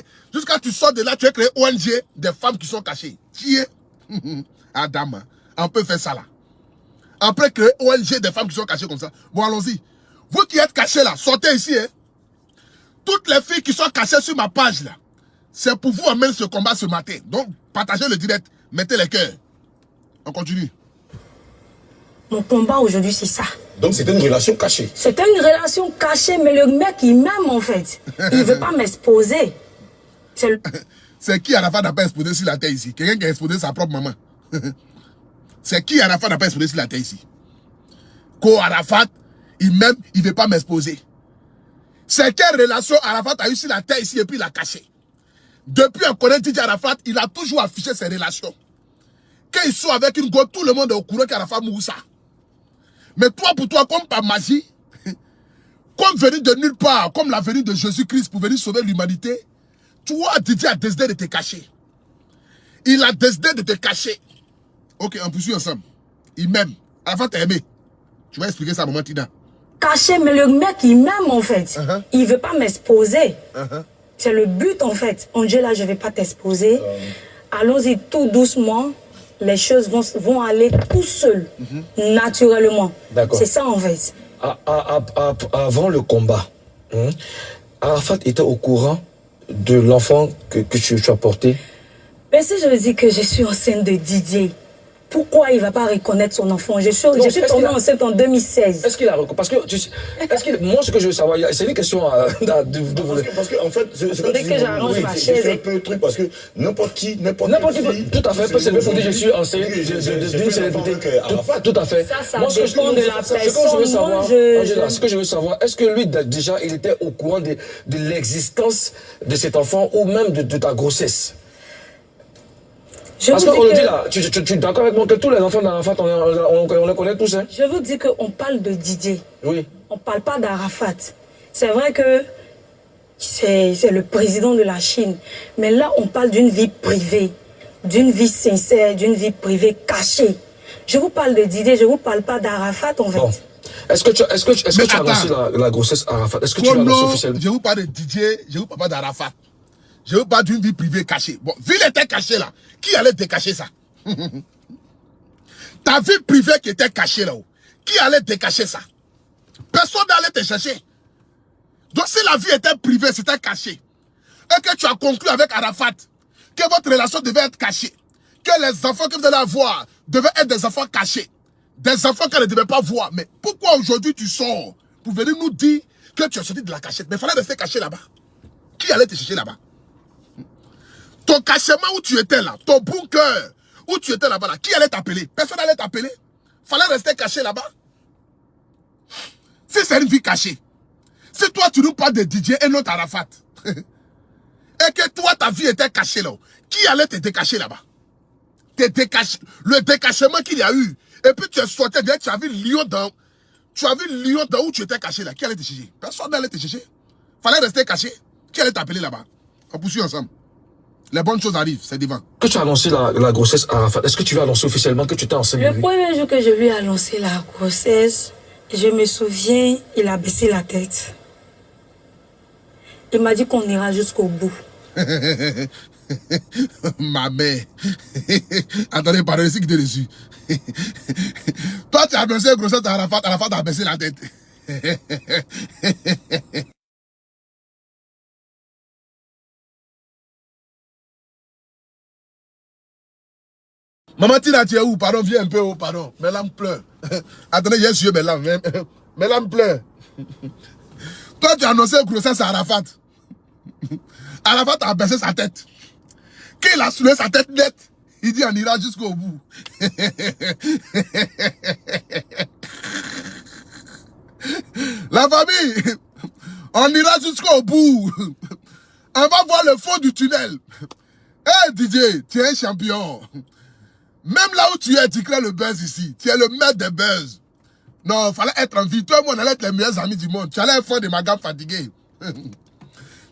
fait. Jusqu'à tu sors de là, tu as créé ONG des femmes qui sont cachées. Qui est Adam, on peut faire ça là. On peut créer ONG des femmes qui sont cachées comme ça. Bon, allons-y. Vous qui êtes cachés là, sortez ici. Hein. Toutes les filles qui sont cachées sur ma page là, c'est pour vous amener ce combat ce matin. Donc, partagez le direct, mettez les cœurs. On continue. Mon combat aujourd'hui, c'est ça. Donc, c'était une relation cachée. C'était une relation cachée, mais le mec, il m'aime en fait. Il ne veut pas m'exposer. C'est qui Arafat n'a pas exposé sur la terre ici? Quelqu'un qui a exposé sa propre maman. C'est qui Arafat n'a pas exposé sur la terre ici? Ko Arafat, il m'aime, il ne veut pas m'exposer. C'est quelle relation Arafat a eu sur la terre ici et puis il l'a caché? Depuis on connaît Didier Arafat, il a toujours affiché ses relations. Quand ils sont avec une go, tout le monde est au courant qu'Arafat Moussa. Mais toi, pour toi, comme par magie, comme venu de nulle part, comme la venue de Jésus-Christ pour venir sauver l'humanité, toi, Didier a décidé de te cacher. Il a décidé de te cacher. Ok, on poursuit ensemble. Il m'aime. Arafat t'a aimé. Tu vas expliquer ça à maman Tina. Caché, mais le mec, il m'aime en fait. Il ne veut pas m'exposer. C'est le but en fait. Angela, je ne vais pas t'exposer. Allons-y tout doucement. Les choses vont aller tout seul, naturellement. C'est ça en fait. Avant le combat, Arafat était au courant de l'enfant que tu as porté. Mais si je lui dis que je suis enceinte de Didier, pourquoi il ne va pas reconnaître son enfant? Je suis tombée enceinte en 2016. Est-ce qu'il a reconnu? Parce que moi, ce que je veux savoir, c'est une question parce que en fait, dès que j'arrange ma chaise, c'est un peu le truc parce que n'importe qui, tout à fait, peut s'élever pour dire je suis enceinte d'une célébrité. Tout à fait. Ça dépend de la personne. Ce que je veux savoir, est-ce que lui, déjà, il était au courant de l'existence de cet enfant ou même de ta grossesse? Parce qu'on le dit là, tu es d'accord avec moi que tous les enfants d'Arafat, on les connaît tous, hein? Je vous dis qu'on parle de Didier. Oui. On ne parle pas d'Arafat. C'est vrai que c'est le président de la Chine. Mais là, on parle d'une vie privée, d'une vie sincère, d'une vie privée cachée. Je vous parle de Didier, je ne vous parle pas d'Arafat en fait. Bon. Est-ce que tu as annoncé la grossesse Arafat? Est-ce que tu l'as annoncé officiellement? Je vous parle de Didier, je vous parle pas d'Arafat. Je vous parle d'une vie privée cachée. Bon, vu elle était cachée là, qui allait te cacher ça? Ta vie privée qui était cachée là-haut, qui allait te cacher ça? Personne n'allait te chercher. Donc si la vie était privée, c'était caché, et que tu as conclu avec Arafat que votre relation devait être cachée, que les enfants que vous allez avoir devaient être des enfants cachés, des enfants qu'elle ne devait pas voir. Mais pourquoi aujourd'hui tu sors pour venir nous dire que tu es sorti de la cachette? Mais il fallait rester caché là-bas. Qui allait te chercher là-bas? Ton cachement où tu étais là, ton bunker où tu étais là-bas, là, qui allait t'appeler? Personne n'allait t'appeler. Fallait rester caché là-bas. Si c'est une vie cachée, si toi tu nous parles de Didier et non Arafat, et que toi ta vie était cachée là, qui allait te décacher là-bas? Le décachement qu'il y a eu, et puis tu es sorti, tu as vu Lyon dans où tu étais caché là, qui allait te chercher? Personne n'allait te chercher. Fallait rester caché. Qui allait t'appeler là-bas? On poursuit ensemble. Les bonnes choses arrivent, c'est divin. Que tu as annoncé la grossesse à Arafat, est-ce que tu vas annoncer officiellement que tu t'es enceinte? Le premier jour que je lui ai annoncé la grossesse, je me souviens, il a baissé la tête. Il m'a dit qu'on ira jusqu'au bout. Ma mère. Attendez, pardon, ici qui t'est reçu. Toi, tu as annoncé la grossesse à Arafat, Arafat a baissé la tête. Maman Tina, tu es où? Pardon, viens un peu haut, pardon. Mes larmes pleurent. Attendez, j'ai suivi mes larmes. Mes larmes pleurent. Toi, tu as annoncé la grossesse à Arafat. Arafat a baissé sa tête. Quand il a soulevé sa tête nette, il dit on ira jusqu'au bout. La famille, on ira jusqu'au bout. On va voir le fond du tunnel. Hey Didier, tu es un champion. Même là où tu es, tu crées le buzz ici. Tu es le maître des buzz. Non, il fallait être en vie. Toi et moi, on allait être les meilleurs amis du monde. Tu allais être fort de ma gamme fatiguée.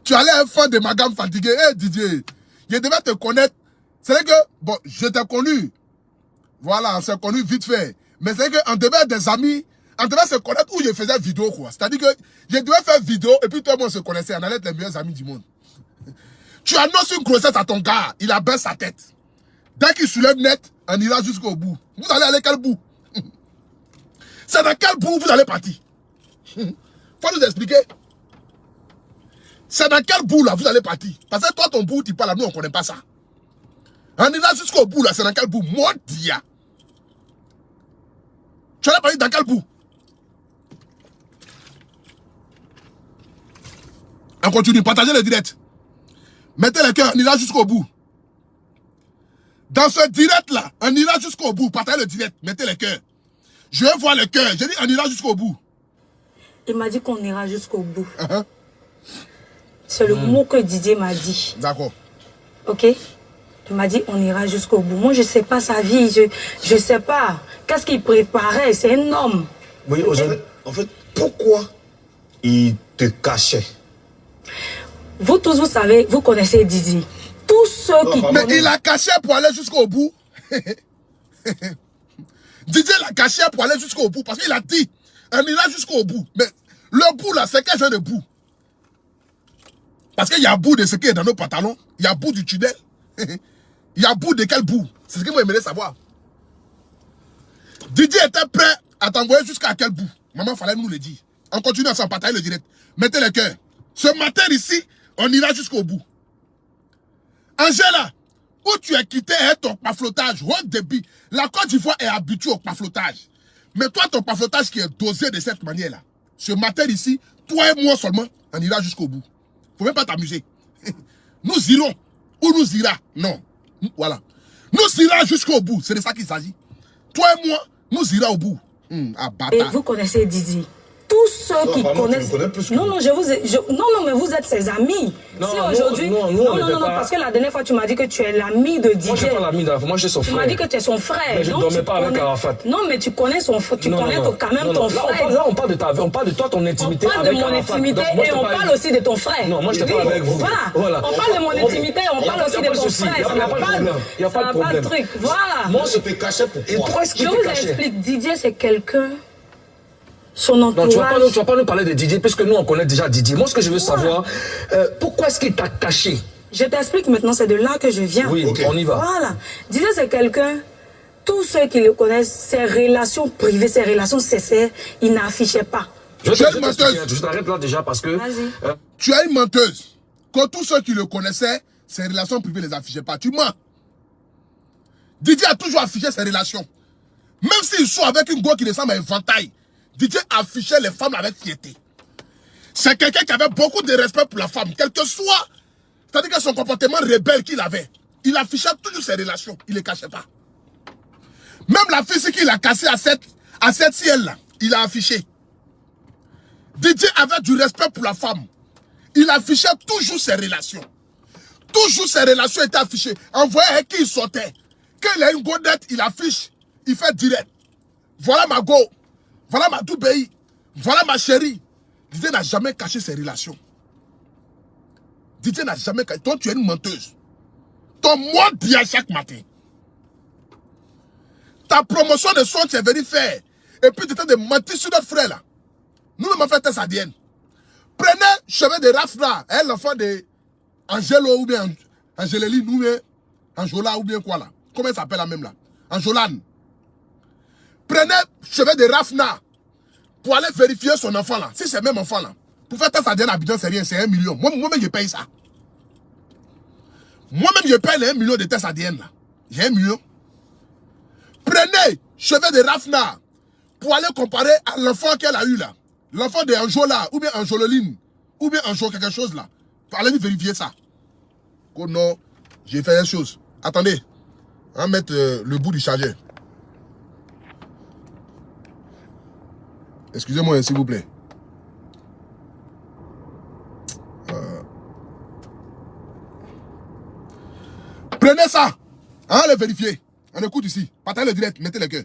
Tu allais être fort de ma gamme fatiguée. Hé Didier, je devais te connaître. C'est vrai que, bon, je t'ai connu. Voilà, on s'est connu vite fait. Mais c'est vrai qu'on devait être des amis. On devait se connaître où je faisais vidéo, quoi. C'est-à-dire que je devais faire vidéo et puis toi et moi, on se connaissait. On allait être les meilleurs amis du monde. Tu annonces une grossesse à ton gars, il abaisse sa tête. Dès qu'il soulève net, on ira jusqu'au bout. Vous allez aller quel bout? C'est dans quel bout vous allez partir? Faut nous expliquer. C'est dans quel bout là vous allez partir? Parce que toi, ton bout, tu parles, nous on ne connaît pas ça. On ira jusqu'au bout là, c'est dans quel bout? Mon dia. Tu allais partir dans quel bout? On continue, partagez le direct. Mettez le cœur, on ira jusqu'au bout. Dans ce direct là, on ira jusqu'au bout. Partagez le direct, mettez le cœur. Je vais voir le cœur. J'ai dit on ira jusqu'au bout. Il m'a dit qu'on ira jusqu'au bout. C'est le mot que Didier m'a dit. D'accord. Ok? Il m'a dit on ira jusqu'au bout. Moi je sais pas sa vie. Je sais pas. Qu'est-ce qu'il préparait? C'est un homme. Oui, en fait, pourquoi il te cachait? Vous tous, vous savez, vous connaissez Didier. Tous ceux qui Mais il a caché pour aller jusqu'au bout. Didier l'a caché pour aller jusqu'au bout. Parce qu'il a dit, on ira jusqu'au bout. Mais le bout là, c'est quel genre de bout? Parce qu'il y a bout de ce qui est dans nos pantalons. Il y a bout du tunnel. Il y a bout de quel bout? C'est ce que vous aimeriez savoir. Didier était prêt à t'envoyer jusqu'à quel bout? Maman, fallait nous le dire. On continue à s'en partager le direct. Mettez le cœur. Ce matin ici, on ira jusqu'au bout. Angela, où tu es quitté est ton paflotage au débit. La Côte d'Ivoire est habituée au paflotage. Mais toi, ton paflotage qui est dosé de cette manière-là. Ce matin ici, toi et moi seulement, on ira jusqu'au bout. Faut même pas t'amuser. Nous irons. Où nous ira? Non. Voilà. Nous irons jusqu'au bout. C'est de ça qu'il s'agit. Toi et moi, nous irons au bout. Et vous connaissez Didier. Tous ceux qui connaissent. Non, non, non, mais vous êtes ses amis. Non, si aujourd'hui. Non, parce que la dernière fois, tu m'as dit que tu es l'ami de Didier. Moi, je ne suis pas l'ami d'Arafat, moi, je suis son frère. Tu m'as dit que tu es son frère. Mais je ne dormais pas avec Arafat. Non, mais tu connais son frère. Tu connais quand même ton frère. Là, on parle de toi, ton intimité. On parle de mon intimité et on parle aussi de ton frère. Non, moi, je ne parle pas avec vous. Voilà. On parle de mon intimité et on parle aussi de ton frère. Il n'y a pas de problème. Voilà. Moi, je te cachais pourquoi? Je vous explique. Didier, c'est quelqu'un. Son entourage. Non, tu vas pas nous parler de Didier, puisque nous, on connaît déjà Didier. Moi, ce que je veux savoir, pourquoi est-ce qu'il t'a caché? Je t'explique maintenant, c'est de là que je viens. Oui, okay. On y va. Voilà. Didier, c'est quelqu'un, tous ceux qui le connaissent, ses relations privées, ses relations sincères, il n'affichait pas. Je t'arrête là déjà parce que... Tu es une menteuse. Quand tous ceux qui le connaissaient, ses relations privées ne les affichaient pas. Tu mens. Didier a toujours affiché ses relations. Même s'ils sont avec une go qui ressemble à un éventail. Didier affichait les femmes avec fierté. C'est quelqu'un qui avait beaucoup de respect pour la femme, quel que soit. C'est-à-dire que son comportement rebelle qu'il avait, il affichait toujours ses relations, il ne les cachait pas. Même la fille qu'il a cassée à cette ciel-là, il a affiché. Didier avait du respect pour la femme. Il affichait toujours ses relations. Toujours ses relations étaient affichées. Envoyé avec qui il sortait. Quand il a une godette, il affiche. Il fait direct. Voilà ma go. Voilà ma Doubéi. Voilà ma chérie. Didier n'a jamais caché ses relations. Didier n'a jamais caché. Toi, tu es une menteuse. Ton mot dit à chaque matin. Ta promotion de son, tu es venu faire. Et puis tu étais de mentir sur notre frère là. Nous, on fait test ADN. Prenez chemin de Rafra, l'enfant de Angelo ou bien Angéline ou bien Anjola ou bien quoi là. Comment il s'appelle la même là? Anjolane. Prenez chemin de Rafna pour aller vérifier son enfant là. Si c'est le même enfant là. Pour faire test ADN à Abidjan, c'est rien, c'est 1 million. Moi-même, je paye ça. Moi-même, je paye les 1 million de tests ADN là. J'ai 1 million. Prenez chemin de Rafna pour aller comparer à l'enfant qu'elle a eu là. L'enfant de Anjola, ou bien Anjololine, ou bien Anjo quelque chose là. Pour aller vérifier ça. Oh non, j'ai fait une chose. Attendez, on va mettre le bout du chargeur. Excusez-moi, s'il vous plaît. Prenez ça. On va le vérifier. On écoute ici. Partagez le direct, mettez le cœur.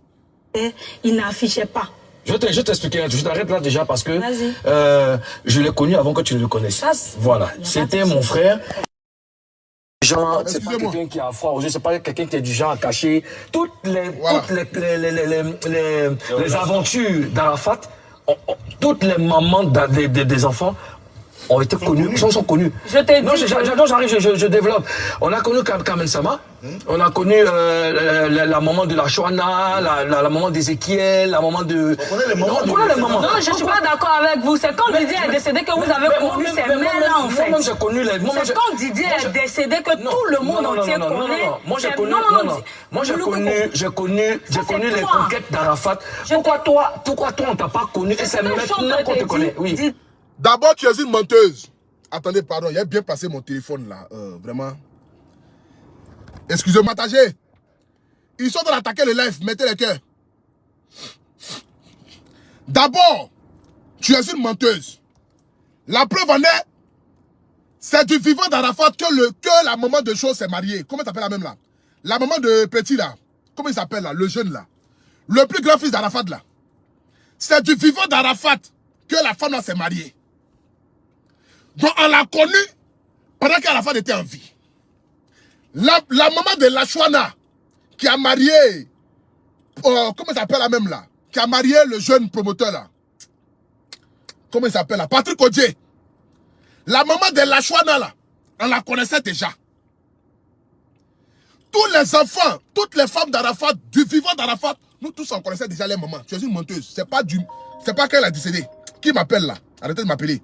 Il n'affichait pas. Je t'expliquer, je t'arrête là déjà parce que je l'ai connu avant que tu le connaisses. Voilà, c'était mon frère. Genre, c'est pas quelqu'un qui a froid aux yeux, c'est pas quelqu'un qui est du genre à cacher toutes les aventures d'Arafat, toutes les mamans des enfants. ont été connus, ils sont connus. Je t'ai dit. Non, j'arrive, je développe. On a connu Carmen Sama, on a connu la maman de la Chouana, la maman d'Ézéchiel, la maman de... On connaît les mamans. On connaît les mamans. Non, je ne suis pas d'accord avec vous. C'est quand Didier est décédé que vous avez connu ces mères-là, en fait. Moi, j'ai connu les... C'est quand Didier est décédé que tout le monde entier connaît. Moi, j'ai connu... Moi, j'ai connu les conquêtes d'Arafat. Pourquoi toi, on t'a pas connu et c'est maintenant qu'on te connaît? Oui. D'abord, tu es une menteuse. Attendez, pardon, il a bien passé mon téléphone là. Vraiment. Excusez-moi, Tagé. Ils sont en train d'attaquer le live. Mettez les cœurs. D'abord, tu es une menteuse. La preuve en est, c'est du vivant d'Arafat que la maman de Chose s'est mariée. Comment t'appelles la même là? La maman de Petit là. Comment il s'appelle là? Le jeune là. Le plus grand fils d'Arafat là. C'est du vivant d'Arafat que la femme là s'est mariée. Donc on l'a connue pendant qu'Arafat était en vie. La maman de la Chouana qui a marié, comment il s'appelle la même là? Qui a marié le jeune promoteur là. Comment il s'appelle là? Patrick Odje. La maman de la Chouana là, on la connaissait déjà. Tous les enfants, toutes les femmes d'Arafat, du vivant d'Arafat, nous tous on connaissait déjà les mamans. Tu es une menteuse. C'est pas qu'elle a décédé. Qui m'appelle là? Arrêtez de m'appeler.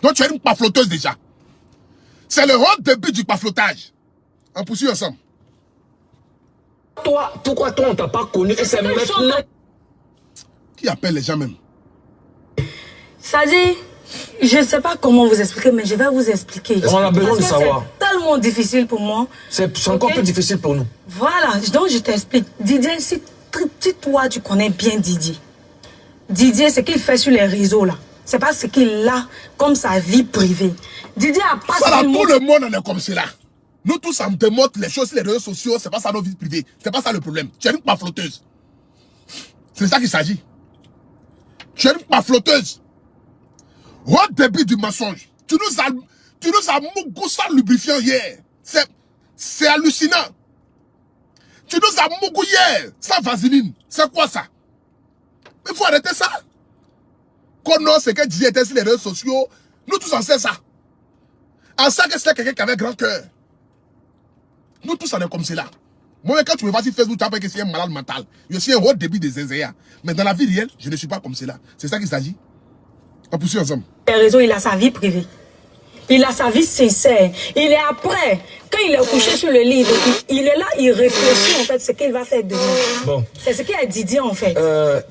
Donc tu es une pafloteuse déjà. C'est le haut début du paflotage. On poursuit ensemble. Pourquoi toi on t'a pas connu et c'est maintenant... Qui appelle les gens même? Ça dit, je ne sais pas comment vous expliquer, mais je vais vous expliquer. On a besoin de savoir. C'est tellement difficile pour moi. C'est encore plus difficile pour nous. Voilà, donc je t'explique. Didier, si toi tu connais bien Didier. Didier, ce qu'il fait sur les réseaux là, c'est pas ce qu'il a comme sa vie privée. Didier a pas... Voilà, tout le monde en est comme cela. Nous tous, on démontre les choses sur les réseaux sociaux, c'est pas ça nos vies privées. C'est pas ça le problème. Tu es une pafloteuse. C'est ça qu'il s'agit. Tu es une pafloteuse. Au début du mensonge, tu nous as mougou sans lubrifiant hier. C'est hallucinant. Tu nous as mougou hier sans vaseline. C'est quoi ça? Il faut arrêter ça. Qu'on non, c'est que Didier était sur les réseaux sociaux. Nous tous on sait ça. On sait que c'est quelqu'un qui avait grand cœur. Nous tous on est comme cela. Moi, quand tu me vois sur Facebook, tu as que c'est un malade mental. Je suis un haut débit de zézéa. Mais dans la vie réelle, je ne suis pas comme cela. C'est ça qu'il s'agit. On poursuit ensemble. Les réseaux, il a sa vie privée. Il a sa vie sincère. Il est après. Quand il est couché sur le lit, il est là, il réfléchit en fait ce qu'il va faire demain. Bon. C'est ce qu'il a Didier en fait.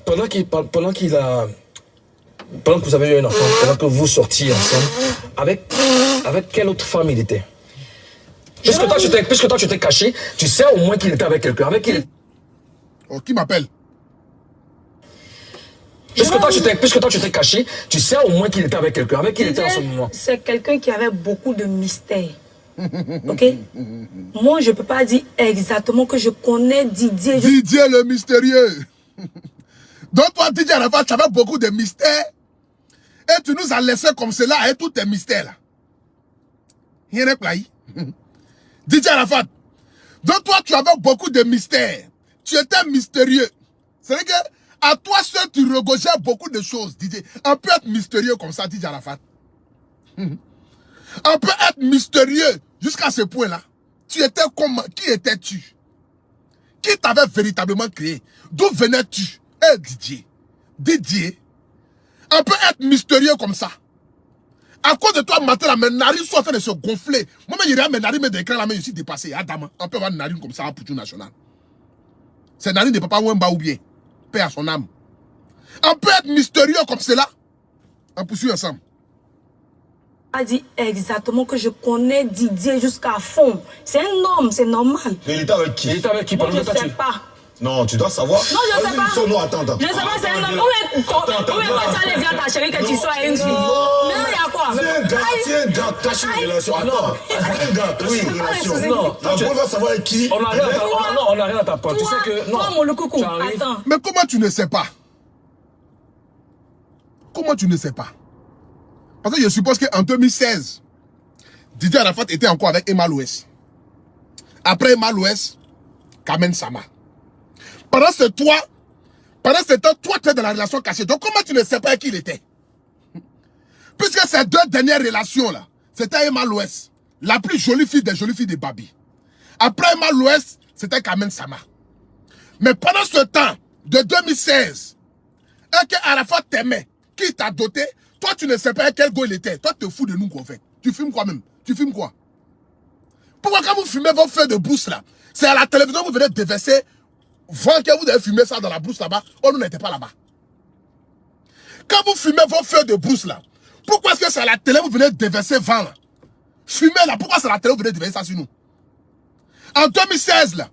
Pendant que vous avez eu un enfant, pendant que vous sortiez ensemble, avec quelle autre femme il était? Puisque toi tu t'es caché, tu sais au moins qu'il était avec quelqu'un. Avec qui? Oh, qui m'appelle? Puisque toi tu t'es caché, tu sais au moins qu'il était avec quelqu'un. Avec qui il était en ce moment? C'est quelqu'un qui avait beaucoup de mystères. Ok? Moi, je ne peux pas dire exactement que je connais Didier. Didier le mystérieux. Donc toi, Didier Arafat, tu avais beaucoup de mystères. Et tu nous as laissé comme cela avec tous tes mystères là. Il y en a plein. Didier Arafat. Donc toi, tu avais beaucoup de mystères. Tu étais mystérieux. C'est-à-dire que à toi seul, tu regorgeais beaucoup de choses, Didier. On peut être mystérieux comme ça, Didier Arafat. On peut être mystérieux jusqu'à ce point-là. Tu étais comment? Qui étais-tu? Qui t'avait véritablement créé? D'où venais-tu? Eh, Didier. On peut être mystérieux comme ça. À cause de toi, matin, mes narines sont en train de se gonfler. Moi, je dirais mes narines, mais d'écran, là, mais je suis dépassé. Adam, on peut avoir une narine comme ça pour tout national. C'est narine de Papa Wemba ou bien. Paix à son âme. On peut être mystérieux comme cela. On poursuit ensemble. A dit exactement que je connais Didier jusqu'à fond. C'est un homme, c'est normal. Mais il était avec qui? Il était avec qui? Moi, je ne sais pas. Non, tu dois savoir. Non, je ne sais pas. Non, attends. Je ne sais pas, c'est un homme. Où est quand tu allais dire à ta chérie que tu sois une fille? Mais il y a quoi? C'est un gars, cache une relation. Attends, un gars, cache une relation. Non, on va savoir avec qui. On n'a rien à t'apprendre. Tu sais que... Non, toi, mon coucou, attends. Mais comment tu ne sais pas? Comment tu ne sais pas? Parce que je suppose qu'en 2016, Didier Arafat était encore avec Emma Louès. Après Emma Louès, Carmen Sama. Pendant ce temps, toi, tu es dans la relation cachée. Donc, comment tu ne sais pas qui il était? Puisque ces 2 dernières relations-là, c'était Emma Louest, la plus jolie fille des jolies filles de Babi. Après Emma Louest, c'était Carmen Sama. Mais pendant ce temps, de 2016, et que Arafat t'aimait, qui t'a doté, toi tu ne sais pas quel go il était. Toi tu te fous de nous quoi en fait. Tu filmes quoi même? Tu filmes quoi? Pourquoi quand vous filmez vos feux de brousse là, c'est à la télévision que vous venez déverser, vent que vous avez filmé ça dans la brousse là-bas, on n'était pas là-bas. Quand vous filmez vos feux de brousse là, pourquoi est-ce que c'est à la télé que vous venez déverser vent là? Fumez là, pourquoi c'est à la télé que vous venez déverser ça sur nous? En 2016 là,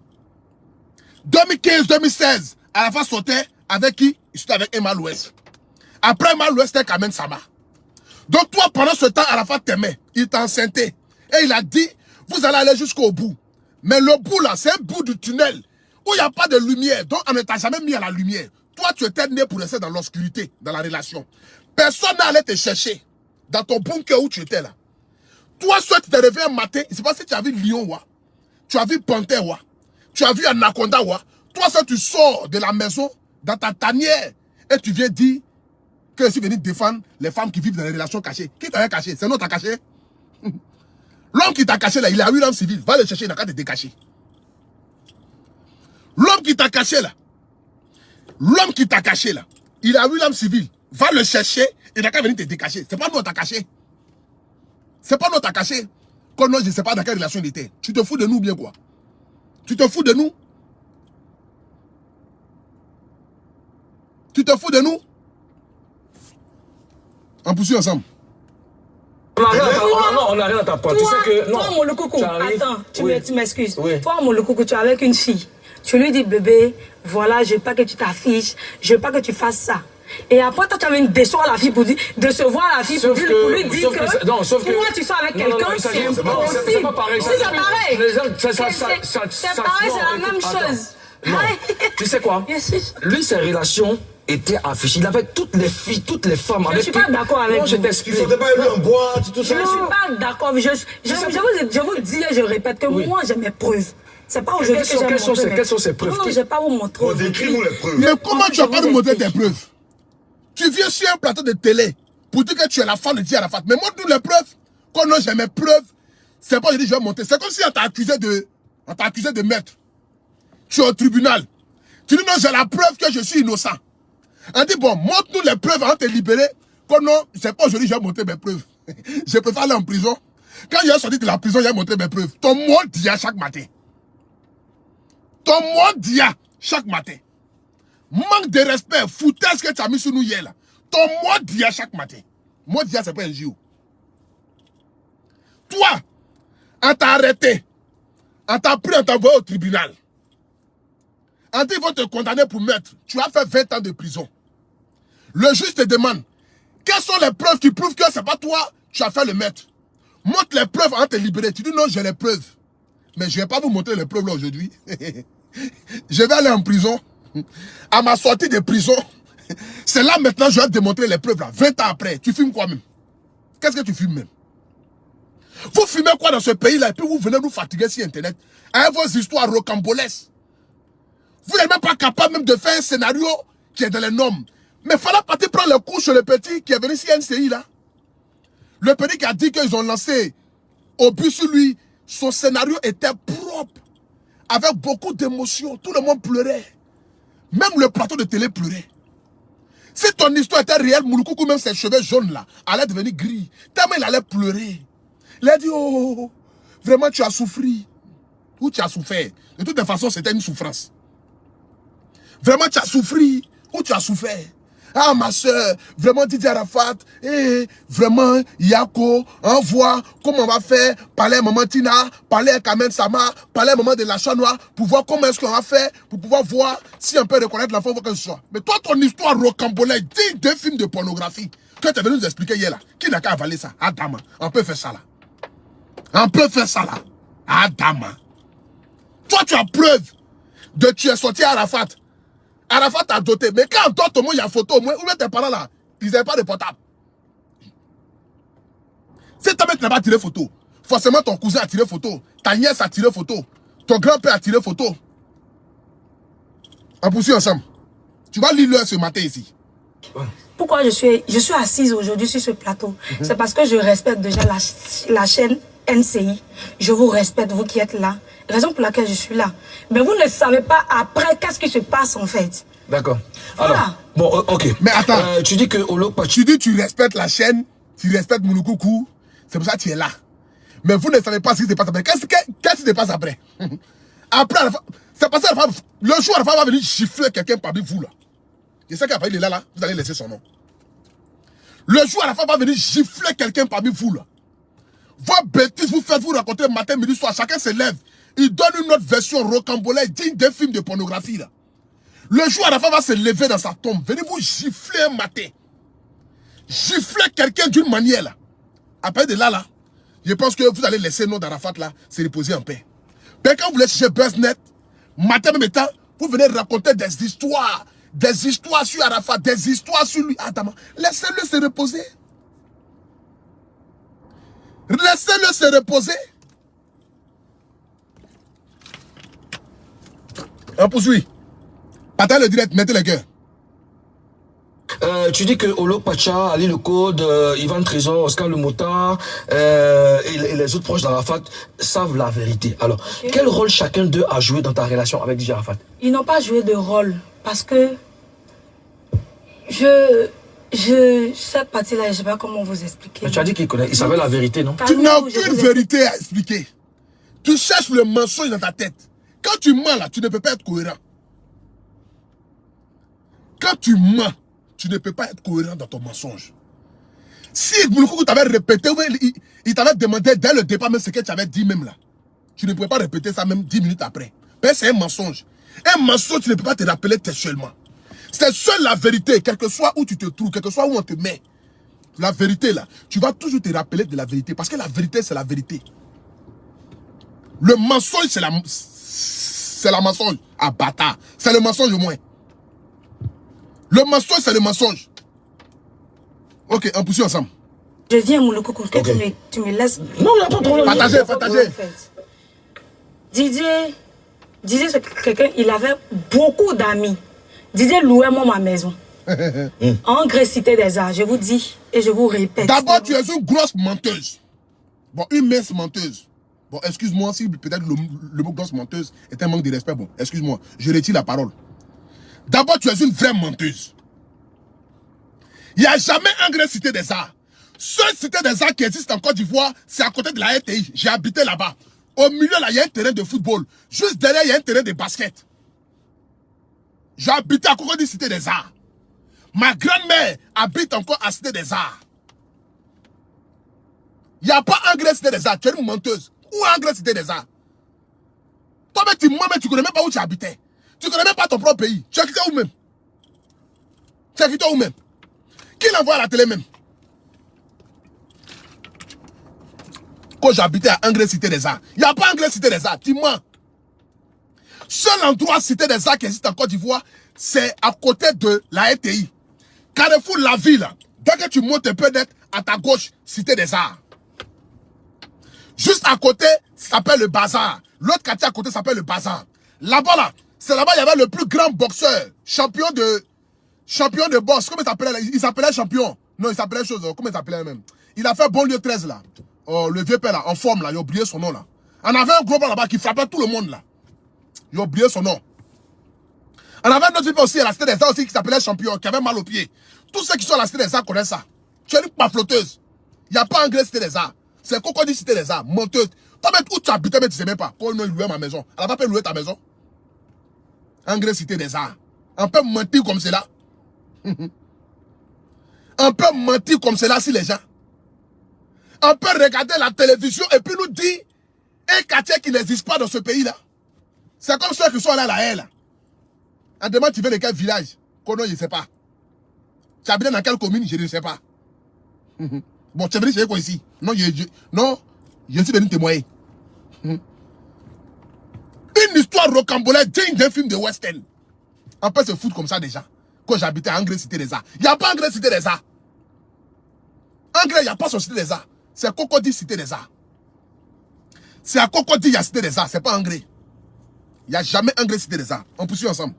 2015-2016, Arafat sautait avec qui? Il sautait avec Emma Louest. Après Emma Louest, c'était Carmen Sama. Donc toi, pendant ce temps, Arafat t'aimait. Il t'a enceinté. Et il a dit, vous allez aller jusqu'au bout. Mais le bout là, c'est un bout du tunnel où il n'y a pas de lumière. Donc on ne t'a jamais mis à la lumière. Toi, tu étais né pour rester dans l'obscurité, dans la relation. Personne n'allait te chercher dans ton bunker où tu étais là. Toi, soit tu t'es réveillé un matin, je ne sais pas si tu as vu lion, tu as vu panthère, tu as vu anaconda, toi, ça tu sors de la maison, dans ta tanière, et tu viens dire que je suis venu défendre les femmes qui vivent dans les relations cachées. Qui t'a caché? C'est nous t'a caché. L'homme qui t'a caché là, il a 8 ans civil. Va le chercher, il n'a qu'à te décacher. L'homme qui t'a caché là, il a 8 ans civil. Va le chercher, il n'a qu'à venir te décacher. C'est pas nous t'a caché. C'est pas nous t'a caché. Comme nous, je ne sais pas dans quelle relation il était. Tu te fous de nous bien quoi? Tu te fous de nous? Tu te fous de nous? On poursuit ensemble. On n'a rien à t'apprendre. Tu sais que. Non. Toi, mon le coucou, attends, tu m'excuses. Oui. Toi, mon le coucou, tu es avec une fille. Tu lui dis, bébé, voilà, je veux pas que tu t'affiches, je veux pas que tu fasses ça. Et après, toi, tu vas décevoir la fille pour lui dire que. Non, sauf que. Moi, tu sors avec quelqu'un, c'est pas pareil. C'est pareil. C'est pareil, c'est la même chose. Non. Tu sais quoi? Lui, ses relations étaient affichées. Il avait toutes les filles, toutes les femmes. Je ne suis pas d'accord avec vous. Je t'explique. Tu ne sentais pas lui en boîte, tout ça? Je ne suis pas d'accord. Je vous dis et je répète que moi, j'ai mes preuves. C'est pas aujourd'hui que j'ai montré. Quelles sont ces preuves? Non, je ne vais pas vous montrer. Décris-nous les preuves. Mais comment tu vas pas nous montrer tes preuves? Tu viens sur un plateau de télé pour dire que tu es la femme de Dieu Arafat. Mais montre-nous les preuves. Quand non, j'ai mes preuves, c'est pas je dis je vais monter. C'est comme si on t'a accusé de meurtre. Tu es au tribunal. Tu dis non, j'ai la preuve que je suis innocent. On dit bon, montre-nous les preuves avant de te libérer. Quand non, c'est pas aujourd'hui je vais montrer mes preuves. Je préfère aller en prison. Quand je suis sorti de la prison, j'ai montré mes preuves. Ton mot dia chaque matin. Ton mot dia chaque matin. Manque de respect, foutaise que tu as mis sur nous hier là. Ton mot dia chaque matin. Mot dia, c'est pas un jour. Toi, on t'a arrêté. On t'a pris, on t'a envoyé au tribunal. On dit, ils vont te condamner pour meurtre. Tu as fait 20 ans de prison. Le juge te demande, quelles sont les preuves qui prouvent que c'est pas toi, tu as fait le meurtre. Montre les preuves avant de te libérer. Tu dis non, j'ai les preuves. Mais je ne vais pas vous montrer les preuves là aujourd'hui. Je vais aller en prison. À ma sortie de prison, c'est là maintenant je vais te démontrer les preuves là. 20 ans après, tu filmes quoi même? Qu'est-ce que tu filmes même? Vous filmez quoi dans ce pays là et puis vous venez nous fatiguer sur internet avec vos histoires rocambolesques. Vous n'êtes même pas capable même de faire un scénario qui est dans les normes. Mais il fallait partir prendre le coup sur le petit qui est venu sur NCI là. Le petit qui a dit qu'ils ont lancé au but sur lui. Son scénario était propre. Avec beaucoup d'émotions. Tout le monde pleurait. Même le plateau de télé pleurait. Si ton histoire était réelle, Mouloukoukou, même ses cheveux jaunes là, allaient devenir gris. Tellement il allait pleurer. Il a dit, oh, vraiment tu as souffert. Ou tu as souffert. De toute façon, c'était une souffrance. Vraiment tu as souffert. Ou tu as souffert. Ah ma soeur, vraiment Didier Arafat, vraiment Yako, envoie comment on va faire, parler à maman Tina, parler à Carmen Sama, parler à maman de la Chanois, pour voir comment est-ce qu'on va faire, pour pouvoir voir si on peut reconnaître l'enfant ou que ce soit. Mais toi, ton histoire rocambolesque, digne d'un film de pornographie, que tu es venu nous expliquer hier là, qui n'a qu'à avaler ça? Adama, on peut faire ça là. On peut faire ça là. Adama. Toi, tu as preuve de tu es sorti à Arafat. Arafat t'a doté. Mais quand on dote, au moins, il y a photo. Où est tes parents là? Ils n'avaient pas de portable. Si ta mère n'a pas tiré photo, forcément ton cousin a tiré photo. Ta nièce a tiré photo. Ton grand-père a tiré photo. On poursuit ensemble. Tu vas lire l'heure ce matin ici. pourquoi je suis assise aujourd'hui sur ce plateau, c'est parce que je respecte déjà la chaîne NCI. Je vous respecte, vous qui êtes là. Raison pour laquelle je suis là. Mais vous ne savez pas après qu'est-ce qui se passe en fait. D'accord. Voilà. Alors, bon, ok. Mais attends. Tu dis que Olopacha... Tu dis tu respectes la chaîne, tu respectes Moulokoukou, c'est pour ça que tu es là. Mais vous ne savez pas ce qui se passe après. Qu'est-ce qui se passe après? Après, c'est parce que le jour où la femme va venir gifler quelqu'un parmi vous là. Je sais qu'après il est là, vous allez laisser son nom. Le jour où la femme va venir gifler quelqu'un parmi vous là. Vos bêtises, vous faites, vous racontez matin, midi, soir, chacun se lève. Il donne une autre version rocambolesque digne d'un film de pornographie là. Le jour où la femme va se lever dans sa tombe, venez vous gifler un matin. Gifler quelqu'un d'une manière là. Après de là, je pense que vous allez laisser le nom d'Arafat là, se reposer en paix. Mais quand vous voulez chercher BuzzNet, matin même temps, vous venez raconter des histoires sur Arafat, des histoires sur lui. Attends, laissez-le se reposer. Laissez-le se reposer. On poursuit. Partagez le direct, mettez le cœur. Tu dis que Olopacha, Ali Le Code, Ivan Trésor, Oscar Le Motard et les autres proches d'Arafat savent la vérité. Alors, quel rôle chacun d'eux a joué dans ta relation avec DJ Arafat? Ils n'ont pas joué de rôle parce que cette partie-là, je ne sais pas comment vous expliquer. Mais tu as dit qu'ils savaient la vérité, non? Tu n'as aucune vérité à expliquer. Tu cherches le mensonge dans ta tête. Quand tu mens là, tu ne peux pas être cohérent. Quand tu mens, tu ne peux pas être cohérent dans ton mensonge. Si Moulokoukou t'avait répété, il t'avait demandé dès le départ même ce que tu avais dit même là, tu ne pouvais pas répéter ça même 10 minutes après. Mais c'est un mensonge. Un mensonge, tu ne peux pas te rappeler textuellement. C'est seule la vérité, quel que soit où tu te trouves, quel que soit où on te met. La vérité là, tu vas toujours te rappeler de la vérité. Parce que la vérité, c'est la vérité. Le mensonge, c'est la mensonge. Ah bâtard. C'est le mensonge au moins. Le mensonge, c'est le mensonge. Ok, on poursuit ensemble. Je viens, Moulokoukou, que tu me laisses... Non, il n'y a pas de problème. Partagez. Didier, c'est quelqu'un, il avait beaucoup d'amis. Didier louait moi ma maison. En Grèce, Cité des Arts, je vous dis et je vous répète. D'abord, tu es une grosse menteuse. Bon, une mince menteuse. Bon, excuse-moi si peut-être le mot grosse menteuse est un manque de respect. Bon, excuse-moi, je retire la parole. D'abord, tu es une vraie menteuse. Il n'y a jamais un Grèce Cité des Arts. Seule Cité des Arts qui existe en Côte d'Ivoire, c'est à côté de la RTI. J'ai habité là-bas. Au milieu, là, il y a un terrain de football. Juste derrière, il y a un terrain de basket. J'ai habité à côté de Cité des Arts. Ma grand-mère habite encore à Cité des Arts. Il n'y a pas un Grèce Cité des Arts. Tu es une menteuse. Où un Grèce Cité des Arts? Toi-même, tu mens, mais tu ne connais même pas où tu habitais. Tu ne connais même pas ton propre pays. Tu as quitté où même? Tu as quitté où même? Qui l'envoie à la télé même? Quand j'habitais à Angrès Cité des Arts. Il n'y a pas Angrès Cité des Arts. Tu mens. Seul endroit Cité des Arts qui existe en Côte d'Ivoire, c'est à côté de la RTI. Carrefour La Ville. Dès que tu montes un peu net, à ta gauche, Cité des Arts. Juste à côté, ça s'appelle le Bazar. L'autre quartier à côté s'appelle le Bazar. Là-bas, là, c'est là-bas, il y avait le plus grand boxeur, champion de boxe. Comment il s'appelait là? Il s'appelait champion. Non, il s'appelait chose. Comment il s'appelait même? Il a fait banlieue 13 là. Oh, le vieux père là, en forme là, il a oublié son nom là. On avait un gros blanc là-bas qui frappait tout le monde là. Il a oublié son nom. On avait un autre type aussi à la Cité des Arts aussi qui s'appelait champion, qui avait mal aux pieds. Tous ceux qui sont à la Cité des Arts connaissent ça. Tu es une pafloteuse. Il n'y a pas Angrès Cité des Arts. C'est Cocody Cité des Arts, menteuse. Toi-même, où tu habitais, mais tu ne sais même pas. Quand on louait ma maison. Elle n'a pas pu louer ta maison. Angrès Cité des Arts. On peut mentir comme cela. On peut mentir comme cela si les gens. On peut regarder la télévision et puis nous dire un quartier qui n'existe pas dans ce pays-là. C'est comme ceux qui sont allés à la haie là. On demande tu viens de quel village? Kono, je ne sais pas. Tu habites dans quelle commune? Je ne sais pas. Bon, tu es venu chez quoi ici? Non, je suis venu témoigner. Une histoire rocambolesque digne d'un film de western. On peut se foutre comme ça déjà. Quand j'habitais à Angrès Cité des Arts. Il n'y a pas Angrès Cité des Arts. Angrès, il n'y a pas son Cité des Arts. C'est Cocody Cité des Arts. C'est à Cocody, il y a Cité des Arts. C'est pas Angrès. Il n'y a jamais Angrès Cité des Arts. On poursuit ensemble.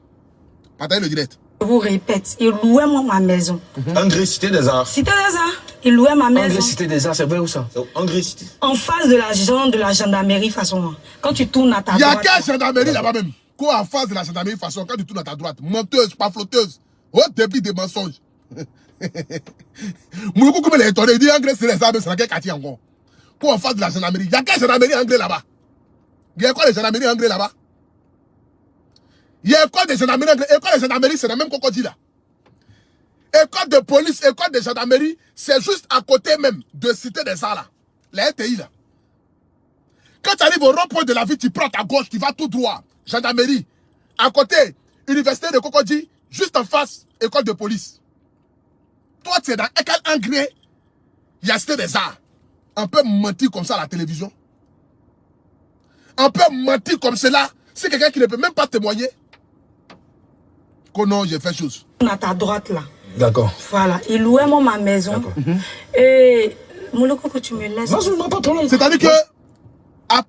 Partagez le direct. vous répète, il louait moi ma maison. Angré, Cité des Arts. Cité des Arts. Il louait ma maison. Angré, Cité des Arts, c'est vrai où ça? Angré, Cité. En face de la gendarmerie façon. Quand tu tournes à ta droite. Il y a quelle gendarmerie là-bas même? Quoi en face de la gendarmerie façon, quand tu tournes à ta droite? Menteuse, pas flotteuse. Au débit des mensonges. Mouloukou, comme il est étonné, il dit Angré, c'est les armes, c'est dans quel quartier encore? Quoi en face de la gendarmerie? Il y a quelle gendarmerie Angré là-bas? Il y a quoi les gendarmeries Angré là-bas? Il y a quoi des gendarmeries Angré? Et quoi les gendarmeries, c'est la même qu'on dit là? École de police, école de gendarmerie, c'est juste à côté même de Cité des Arts là. La RTI là. Quand tu arrives au rond-point de la ville, tu prends ta gauche, tu vas tout droit. Gendarmerie. À côté, université de Cocody, juste en face, école de police. Toi, tu es dans quel Angré? Il y a Cité des Arts. On peut mentir comme ça à la télévision. On peut mentir comme cela. C'est quelqu'un qui ne peut même pas témoigner. Que non, j'ai fait chose. À ta droite là. D'accord. Voilà, il louait moi ma maison. Et Mouloukou, que tu me laisses. C'est-à-dire que à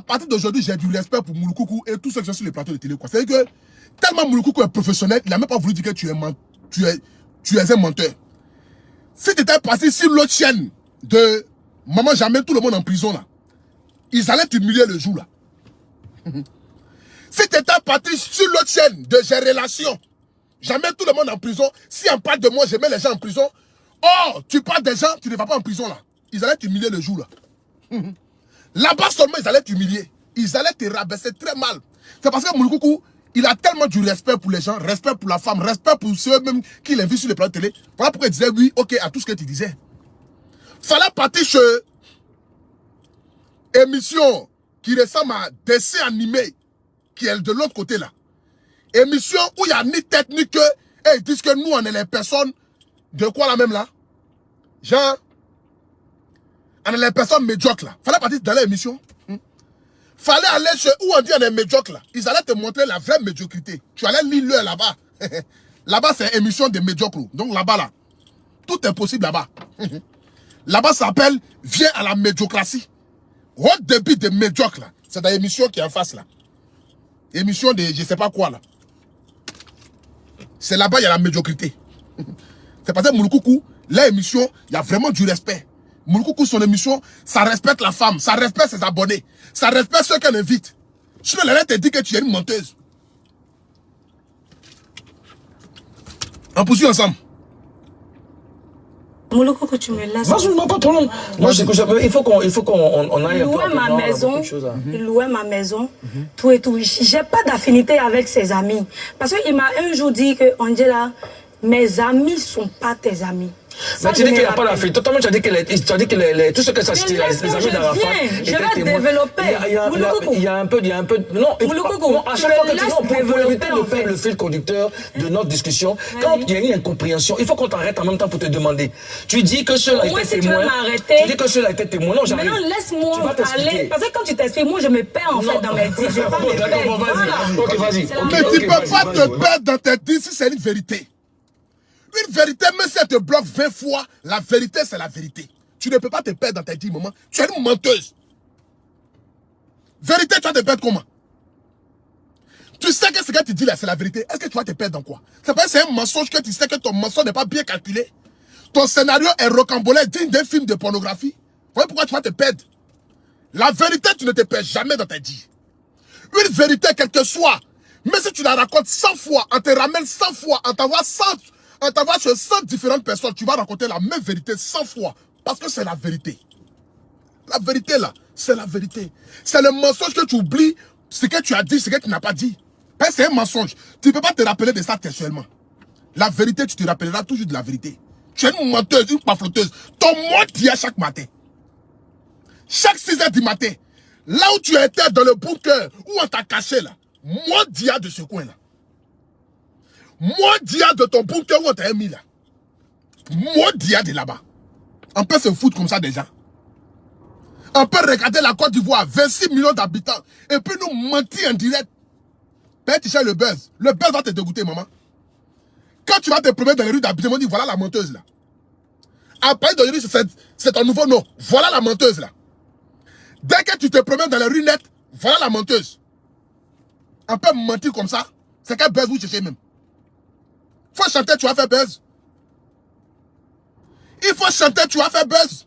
partir d'aujourd'hui, j'ai du respect pour Mouloukoukou et tous ceux qui sont sur les plateaux de télé. C'est-à-dire que tellement Mouloukoukou est professionnel, il n'a même pas voulu dire que tu es un menteur. Si tu étais parti sur l'autre chaîne de Maman, j'amène tout le monde en prison là, ils allaient t'humilier le jour là. Si tu étais parti sur l'autre chaîne de J'ai Relation, j'amène tout le monde en prison. Si on parle de moi, je mets les gens en prison. Oh, tu parles des gens, tu ne vas pas en prison là. Ils allaient t'humilier le jour là. Là-bas seulement, ils allaient t'humilier. Ils allaient te rabaisser très mal. C'est parce que Mouloukoukou, il a tellement du respect pour les gens, respect pour la femme, respect pour ceux-mêmes qui l'invitent sur les plateaux de télé. Voilà pourquoi il disait oui, ok, à tout ce que tu disais. Fallait partir chez émission qui ressemble à dessin animé qui est de l'autre côté là. Émission où il n'y a ni tête ni queue. Et ils disent que nous, on est les personnes de quoi là même là? Genre, on est les personnes médiocres là. Fallait partir dans l'émission. Fallait aller chez où on dit on est médiocre là. Ils allaient te montrer la vraie médiocrité. Tu allais lire l'heure là-bas. Là-bas, c'est émission des médiocres. Donc là-bas là, tout est possible là-bas. Là-bas, ça s'appelle Viens à la médiocratie. Au début des médiocres là. C'est dans l'émission qui est en face là. Émission de je sais pas quoi là. C'est là-bas, il y a la médiocrité. C'est parce que Mouloukoukou, l'émission, il y a vraiment du respect. Mouloukoukou, son émission, ça respecte la femme, ça respecte ses abonnés, ça respecte ceux qu'elle invite. Je peux te dire que tu es une menteuse. On poursuit ensemble. Mouloukoukou, tu me laisses. Non, pas trop long. Moi, il faut qu'on aille. Il louait ma maison. Il louait ma maison. Tout et tout. J'ai pas d'affinité avec ses amis. Parce qu'il m'a un jour dit que, Angela, mes amis sont pas tes amis. Mais tu dis qu'il n'y a pas d'affinité. Totalement, tu as dit que tout ce que ça cité, les amis d'Arafat. Je vais développer. Il y a un peu. Non, à chaque fois que tu pour éviter de perdre le fil conducteur de notre discussion, quand il y a une incompréhension, il faut qu'on t'arrête en même temps pour te demander. Tu dis que cela était témoin. Tu dis que cela était témoin. Non, j'arrive. Maintenant, laisse-moi parler. Parce que quand tu t'expliques, moi, je me perds en fait dans mes dits. Je vais pas me perdre. Ok, vas-y. Mais tu ne peux pas te perdre dans tes dits si c'est une vérité. Une vérité, même si elle te bloque 20 fois, la vérité, c'est la vérité. Tu ne peux pas te perdre dans tes 10 moments. Tu es une menteuse. Vérité, tu vas te perdre comment? Tu sais que ce que tu dis là, c'est la vérité. Est-ce que tu vas te perdre dans quoi? C'est parce que c'est un mensonge que tu sais que ton mensonge n'est pas bien calculé. Ton scénario est rocambolesque, digne d'un film de pornographie. Voilà pourquoi tu vas te perdre. La vérité, tu ne te perds jamais dans tes dits. Une vérité, quelle que soit, même si tu la racontes 100 fois, on te ramène 100 fois, on t'envoie 100 chez 100 différentes personnes, tu vas raconter la même vérité 100 fois. Parce que c'est la vérité. La vérité là, c'est la vérité. C'est le mensonge que tu oublies, ce que tu as dit, ce que tu n'as pas dit. C'est un mensonge. Tu ne peux pas te rappeler de ça textuellement. La vérité, tu te rappelleras toujours de la vérité. Tu es une menteuse, une pafloteuse. Ton mot dit à chaque matin. Chaque 6 h du matin. Là où tu étais dans le bunker, où on t'a caché là. Moi dia de ce coin là. Moi dia de ton bunker où on t'a mis là. Moi dia de là-bas. On peut se foutre comme ça déjà. On peut regarder la Côte d'Ivoire, 26 millions d'habitants, et puis nous mentir en direct. Tu cherches le buzz. Le buzz va te dégoûter, maman. Quand tu vas te promener dans les rues d'habitation, on dit voilà la menteuse là. Après d'aujourd'hui, c'est ton nouveau nom. Voilà la menteuse là. Dès que tu te promènes dans les rues nettes, voilà la menteuse. On peut mentir comme ça. C'est quel buzz vous cherchez même. Faut chanter, tu vas faire buzz. Il faut chanter, tu vas faire buzz.